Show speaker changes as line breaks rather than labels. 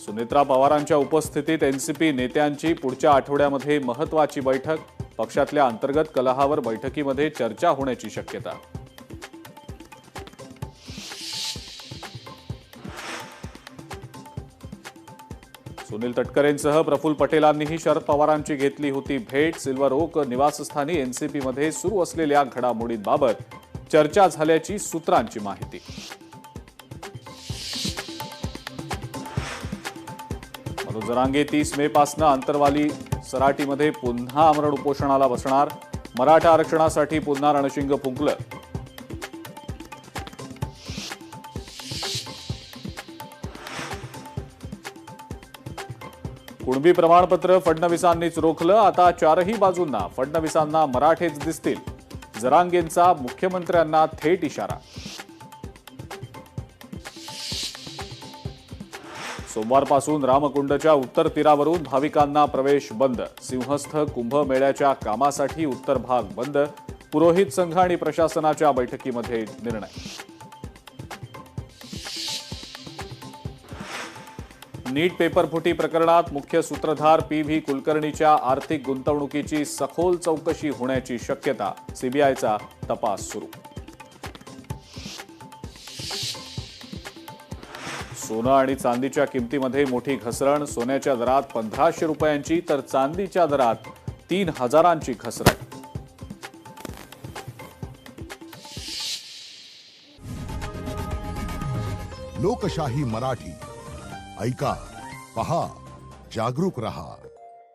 सुनेत्रा पवारांच्या उपस्थितीत एनसीपी नेत्यांची पुढच्या आठवड्यामध्ये महत्त्वाची बैठक। पक्षातल्या अंतर्गत कलहावर बैठकीमध्ये चर्चा होण्याची शक्यता। सुनील तटकरेंसह प्रफुल्ल पटेलांनीही शरद पवारांची घेतली होती भेट। सिल्वर ओक निवासस्थानी एनसीपीमध्ये सुरू असलेल्या घडामोडींबाबत चर्चा झाल्याची सूत्रांची माहिती। मनोज जरांगे 30 मे पासून अंतरवाली सराटीमध्ये पुन्हा आमरण उपोषणाला बसणार। मराठा आरक्षणासाठी पुन्हा रणशिंग फुंकलं। कुणबी प्रमाणपत्र फडणवीसांनीच रोखलं। आता चारही बाजूंना फडणवीसांना मराठेच दिसतील। जरांगेंचा मुख्यमंत्र्यांना थेट इशारा। सोमवारपासून रामकुंडच्या उत्तर तीरावरून भाविकांना प्रवेश बंद। सिंहस्थ कुंभमेळ्याच्या कामासाठी उत्तर भाग बंद। पुरोहित संघ आणि प्रशासनाच्या बैठकीमध्ये निर्णय। नीट पेपरफुटी प्रकरणात मुख्य सूत्रधार पी.व्ही. कुलकर्णीच्या आर्थिक गुंतवणुकीची सखोल चौकशी होण्याची शक्यता। सीबीआयचा तपास सुरू। सोनं आणि चांदीच्या किमतीमध्ये मोठी घसरण। सोन्याच्या दरात 1500 रुपयांची तर चांदीच्या दरात 3000ची घसरण।
लोकशाही मराठी ऐका, पहा, जागरूक रहा।